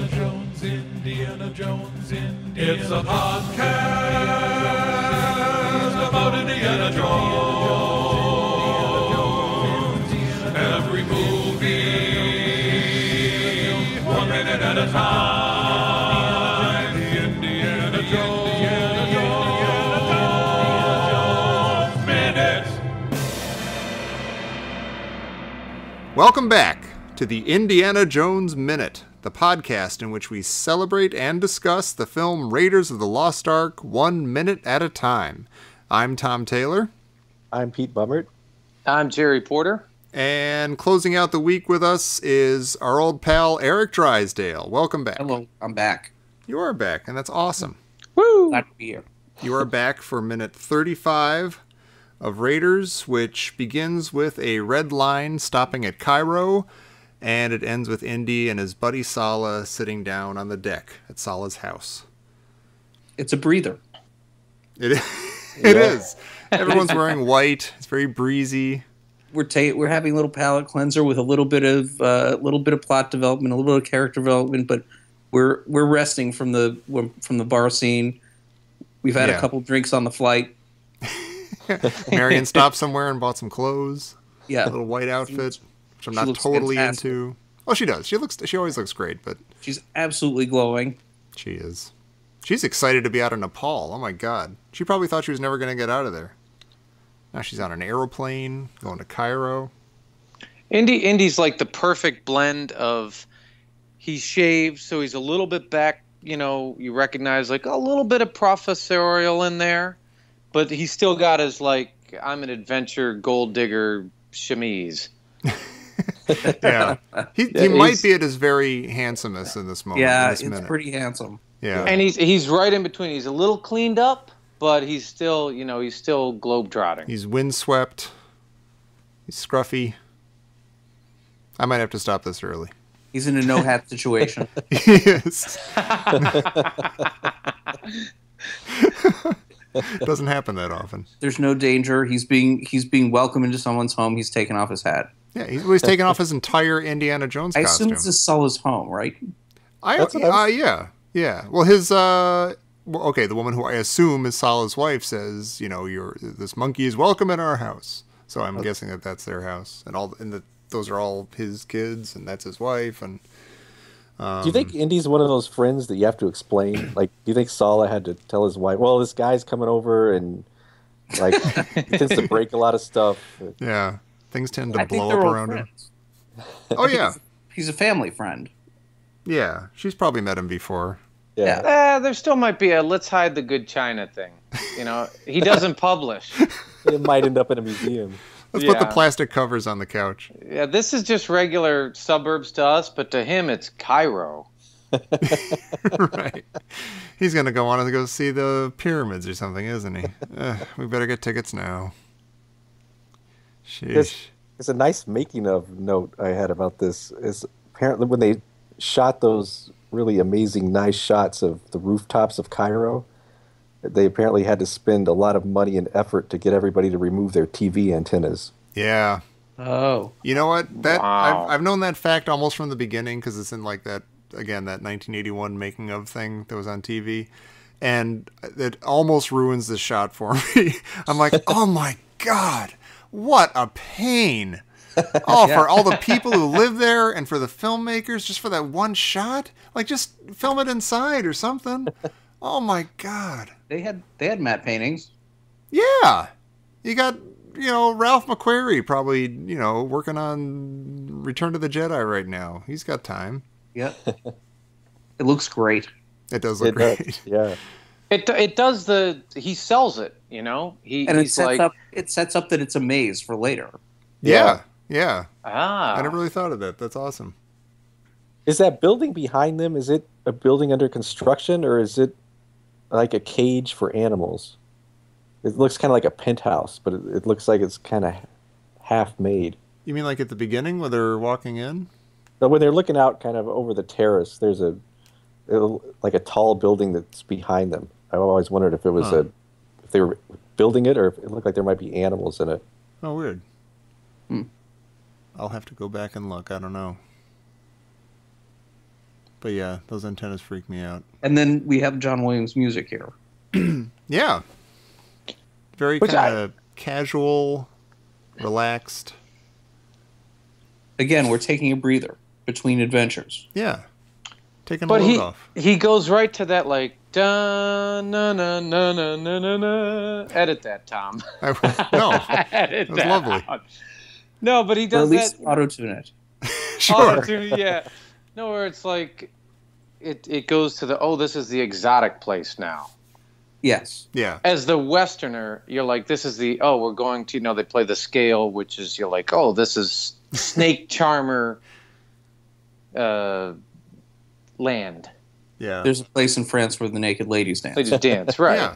Indiana Jones, Indiana. It's a podcast about Indiana Jones. Every movie, 1 minute at a time. Indiana Jones Minute. Welcome back to the Indiana Jones Minute, the podcast in which we celebrate and discuss the film Raiders of the Lost Ark 1 minute at a time. I'm Tom Taylor. I'm Pete Bummert. I'm Jerry Porter. And closing out the week with us is our old pal Eric Drysdale. Welcome back. Hello, I'm back. You are back, and that's awesome. Woo! Glad to be here. You are back for minute 35 of Raiders, which begins with a red line stopping at Cairo, and it ends with Indy and his buddy Sallah sitting down on the deck at Salah's house. It's a breather. It is. Everyone's wearing white. It's very breezy. We're having a little palate cleanser with a little bit of plot development, a little bit of character development, but we're resting from the bar scene. We've had a couple drinks on the flight. Marion stopped somewhere and bought some clothes. Yeah, a little white outfit, which I'm she not looks totally fantastic. into. Oh, she does. She always looks great, but she's absolutely glowing. she is. She's excited to be out of Nepal. Oh my God. She probably thought she was never going to get out of there. Now she's on an aeroplane going to Cairo. Indy's like the perfect blend of he's shaved, so he's a little bit back, you recognize like a little bit of professorial in there, but he's still got his like, I'm an adventure gold digger chemise. Yeah. He might be at his very handsomest in this moment. Yeah, in this it's minute. pretty handsome. Yeah. And he's right in between. He's a little cleaned up, but he's still, he's still globetrotting. He's windswept. He's scruffy. I might have to stop this early. He's in a no hat situation. He is. Doesn't happen that often. There's no danger. He's being welcomed into someone's home. He's taken off his hat. Yeah, he's taken off his entire Indiana Jones I costume. assume this is Sulla's home, right? Yeah. Well, his the woman who I assume is Salah's wife says, this monkey is welcome in our house. So I'm guessing that that's their house, and those are all his kids, and that's his wife. And do you think Indy's one of those friends that you have to explain? Like, do you think Sallah had to tell his wife, "Well, this guy's coming over," and like he tends to break a lot of stuff? Yeah, things tend to I think blow they're up all around him. friends. Oh yeah, He's a family friend. yeah. She's probably met him before. Yeah. There still might be a let's hide the good china thing. He doesn't publish. It might end up in a museum. Let's put the Yeah. plastic covers on the couch. Yeah, this is just regular suburbs to us, but to him it's Cairo. Right. He's going to go on and go see the pyramids or something, isn't he? We better get tickets now. Sheesh. There's a nice making of note I had about this. Is apparently when they shot those really amazing, nice shots of the rooftops of Cairo, they apparently had to spend a lot of money and effort to get everybody to remove their TV antennas. Yeah. Oh. You know what? Wow. I've known that fact almost from the beginning because it's in like that 1981 making of thing that was on TV. And it almost ruins the shot for me. I'm like, oh my God, what a pain. Oh, for all the people who live there and for the filmmakers, just for that one shot? Like, just film it inside or something. Oh my God. They had matte paintings. Yeah. You got, Ralph McQuarrie probably, working on Return to the Jedi right now. He's got time. Yep. It looks great. It does look great. Yeah. It does he sells it, It sets up that it's a maze for later. Yeah. Ah. I never really thought of that. That's awesome. Is that building behind them, is it a building under construction, or is it like a cage for animals? It looks kind of like a penthouse, but it looks like it's kind of half-made. You mean like at the beginning when they're walking in? But when they're looking out kind of over the terrace, there's like a tall building that's behind them. I always wondered if it was if they were building it, or if it looked like there might be animals in it. Oh, weird. I'll have to go back and look. I don't know. But yeah, those antennas freak me out. And then we have John Williams music here. Yeah. Very kind of casual, relaxed. Again, we're taking a breather between adventures. Yeah. Taking a load off. He goes right to that, like, da na na na na na na na. Edit that, Tom. No. Edit It was lovely. out. No, but he Or does at least that. auto-tune it. Sure. Yeah. No, where it's like, it goes to the, this is the exotic place now. Yes. Yeah. As the Westerner, you're like, this is the, we're going to, they play the scale, which is, you're like, this is Snake Charmer land. Yeah. There's a place in France where the naked ladies dance. They just dance, right. Yeah.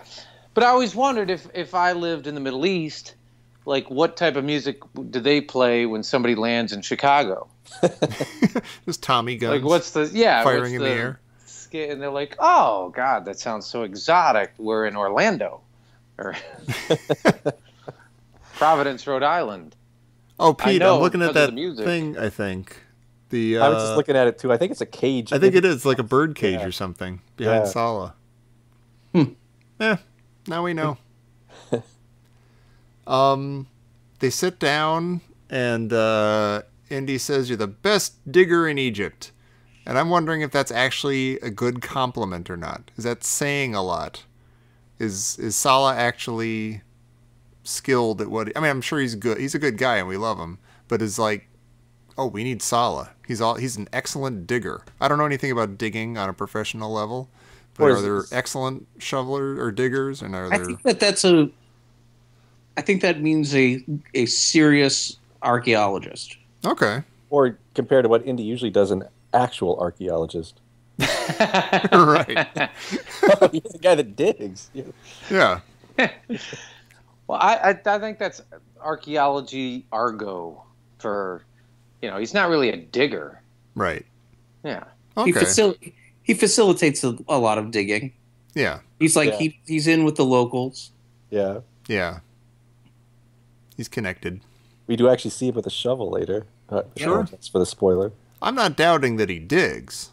But I always wondered if I lived in the Middle East, like, what type of music do they play when somebody lands in Chicago? Just Tommy guns. Like, what's the, firing in the air. And they're like, oh, God, that sounds so exotic. We're in Orlando. Or Providence, Rhode Island. Oh, Pete, I'm looking at because of that the music. thing, I think. I was just looking at it too. I think it's a cage. I think it is like a bird cage or something behind Sallah. Yeah, now we know. They sit down and Indy says, "You're the best digger in Egypt." And I'm wondering if that's actually a good compliment or not. Is that saying a lot? Is Sallah actually skilled at what? I mean, I'm sure he's good. He's a good guy and we love him. But is like, we need Sallah. He's an excellent digger. I don't know anything about digging on a professional level, but are there excellent shovelers or diggers? And are there? I think that means a serious archaeologist. Okay. Or compared to what Indy usually does, an actual archaeologist. Right. He's the guy that digs. Yeah. Well, I think that's archaeology argot for, he's not really a digger. Right. Yeah. Okay. He facilitates a lot of digging. Yeah. He's like he's in with the locals. Yeah. Yeah. He's connected. We do actually see him with a shovel later. Sure. That's for the spoiler. I'm not doubting that he digs.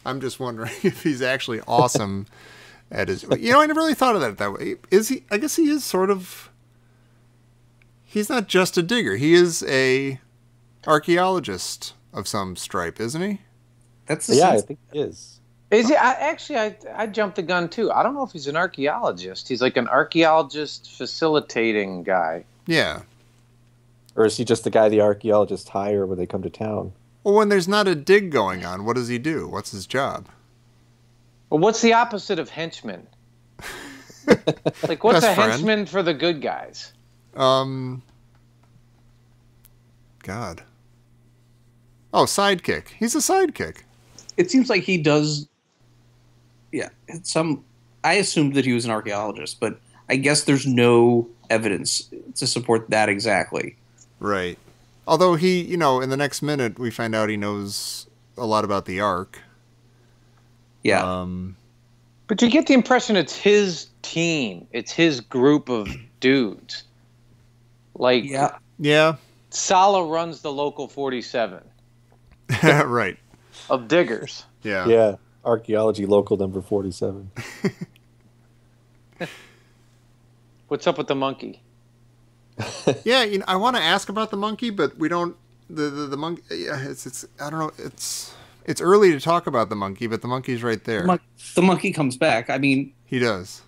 I'm just wondering if he's actually awesome at his... I never really thought of that way. Is he? I guess he is sort of... He's not just a digger. He is a archaeologist of some stripe, isn't he? That's the I think he is. Is he? I jumped the gun too. I don't know if he's an archaeologist. He's like an archaeologist facilitating guy. Yeah. Or is he just the guy the archaeologists hire when they come to town? Well, when there's not a dig going on, what does he do? What's his job? Well, what's the opposite of henchman? Like, what's Best a friend. henchman for the good guys? God. Oh, sidekick. He's a sidekick. It seems like he does. Yeah, I assumed that he was an archaeologist, but I guess there's no evidence to support that exactly. Right. Although he, in the next minute, we find out he knows a lot about the Ark. Yeah. But you get the impression it's his team. It's his group of dudes. Like, Yeah. Sallah runs the local 47 Right. of diggers. Yeah. Yeah. Archaeology local number 47. What's up with the monkey? Yeah, I want to ask about the monkey, but we don't. The monkey. Yeah, it's. I don't know. It's early to talk about the monkey, but the monkey's right there. The monkey comes back. I mean, He does.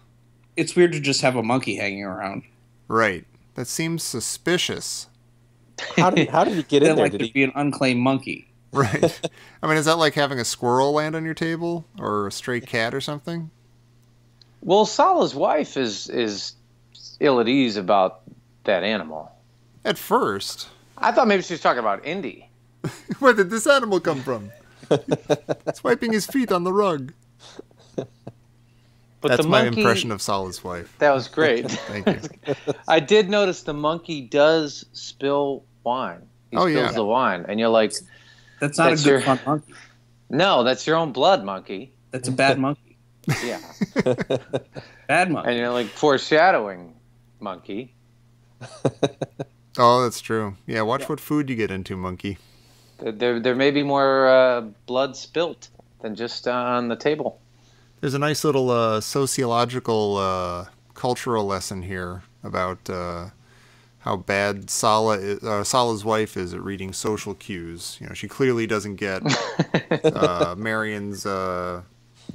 it's weird to just have a monkey hanging around. Right. That seems suspicious. How did he get in Then, there? like, there'd be an unclaimed monkey. Right. I mean, is that like having a squirrel land on your table or a stray cat or something? Well, Salah's wife is ill at ease about that animal. At first. I thought maybe she was talking about Indy. Where did this animal come from? It's wiping his feet on the rug. But That's the my monkey, impression of Salah's wife. That was great. Thank you. I did notice the monkey does spill wine. He spills the wine, and you're like, That's not That's a good your- fun monkey. no, that's your own blood, monkey. That's a bad monkey. Yeah. Bad monkey. And you're like, foreshadowing, monkey. Oh, that's true. Yeah, watch what food you get into, monkey. There may be more blood spilt than just on the table. There's a nice little sociological cultural lesson here about how bad Salah's wife is at reading social cues. You know, she clearly doesn't get Marion's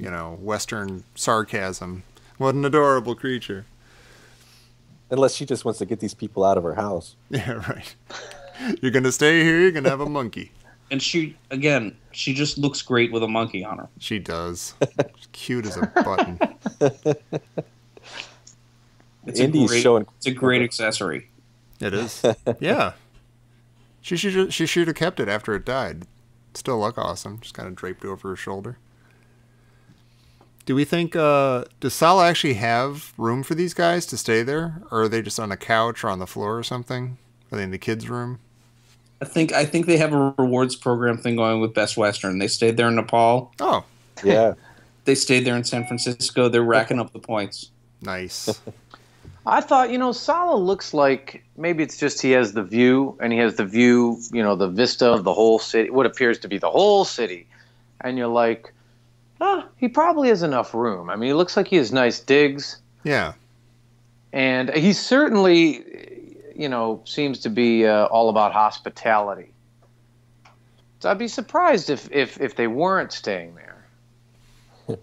Western sarcasm. What an adorable creature. Unless she just wants to get these people out of her house. Yeah, right. You're going to stay here, you're going to have a monkey. And she just looks great with a monkey on her. She does. She's cute as a button. It's a great accessory. It is. Yeah. She should have kept it after it died. Still look awesome. Just kind of draped over her shoulder. Do we think, does Sallah actually have room for these guys to stay there? Or are they just on a couch or on the floor or something? Are they in the kids' room? I think they have a rewards program thing going with Best Western. They stayed there in Nepal. Oh. Yeah. They stayed there in San Francisco. They're racking up the points. Nice. I thought, Sallah looks like maybe it's just he has the view, and he has the view, the vista of the whole city, what appears to be the whole city. And you're like, he probably has enough room. I mean, he looks like he has nice digs. Yeah. And he certainly, seems to be all about hospitality. So I'd be surprised if they weren't staying there.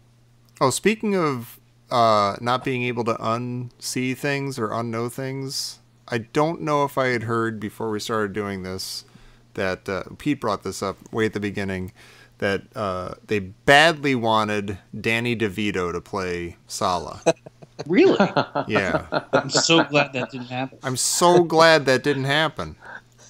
Oh, speaking of not being able to unsee things or unknow things, I don't know if I had heard before we started doing this that Pete brought this up way at the beginning, that they badly wanted Danny DeVito to play Sallah. Really? Yeah. I'm so glad that didn't happen. I'm so glad that didn't happen.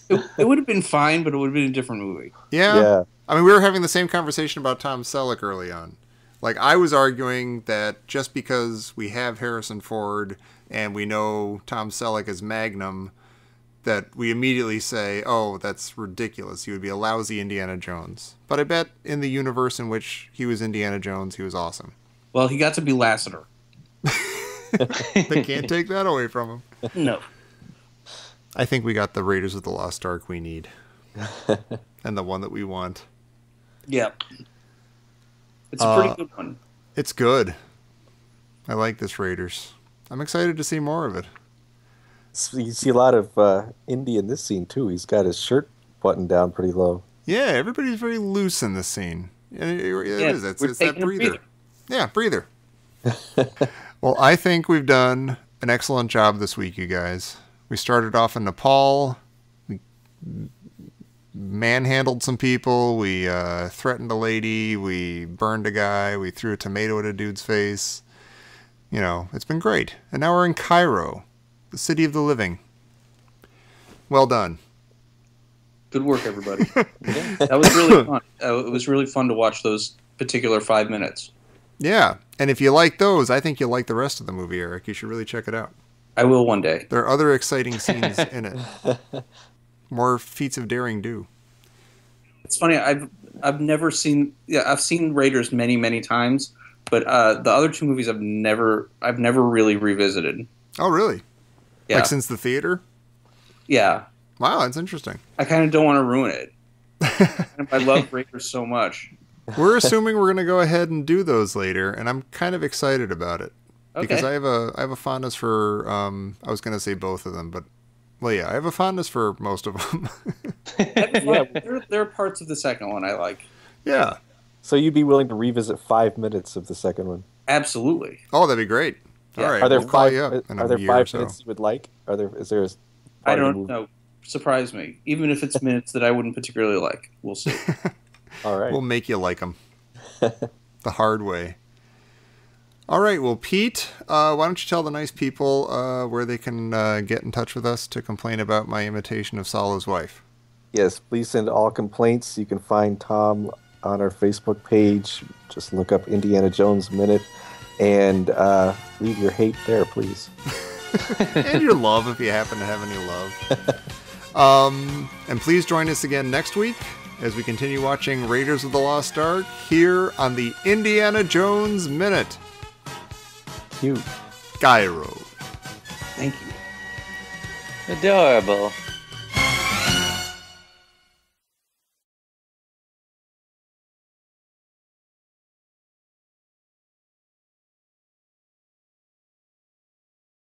It would have been fine, but it would have been a different movie. Yeah. I mean, we were having the same conversation about Tom Selleck early on. Like, I was arguing that just because we have Harrison Ford and we know Tom Selleck as Magnum, that we immediately say, oh, that's ridiculous. He would be a lousy Indiana Jones. But I bet in the universe in which he was Indiana Jones, he was awesome. Well, he got to be Lassiter. They can't take that away from him. No. I think we got the Raiders of the Lost Ark we need. And the one that we want. Yep. It's a pretty good one. It's good. I like this Raiders. I'm excited to see more of it. You see a lot of Indy in this scene, too. He's got his shirt buttoned down pretty low. Yeah, everybody's very loose in this scene. It is. It's that breather. Yeah, breather. Well, I think we've done an excellent job this week, you guys. We started off in Nepal. We manhandled some people. We threatened a lady. We burned a guy. We threw a tomato at a dude's face. It's been great. And now we're in Cairo, the city of the living. Well done. Good work, everybody. That was really fun. It was really fun to watch those particular 5 minutes. Yeah, and if you like those, I think you'll like the rest of the movie, Eric. You should really check it out. I will one day. There are other exciting scenes in it. More feats of daring do. It's funny. I've never seen. Yeah, I've seen Raiders many, many times, but the other two movies I've never really revisited. Oh, really? Yeah. Like since the theater? Yeah. Wow, that's interesting. I kind of don't want to ruin it. I love Raiders so much. We're assuming we're going to go ahead and do those later, and I'm kind of excited about it. Okay. Because I have a fondness for, I was going to say both of them, but, well, yeah, I have a fondness for most of them. Yeah, there are parts of the second one I like. Yeah. So you'd be willing to revisit 5 minutes of the second one? Absolutely. Oh, that'd be great. Yeah. All right, Are there we'll call five? you up in Are a there year or 5 so. minutes you would like? Is there? I don't know. Surprise me. Even if it's minutes that I wouldn't particularly like, we'll see. All right. We'll make you like them the hard way. All right, well, Pete, why don't you tell the nice people where they can get in touch with us to complain about my imitation of Salah's wife? Yes, please send all complaints. You can find Tom on our Facebook page. Just look up Indiana Jones Minute and leave your hate there, please. And your love, if you happen to have any love. And please join us again next week as we continue watching Raiders of the Lost Ark here on the Indiana Jones Minute. Cute. Cairo. Thank you. Adorable.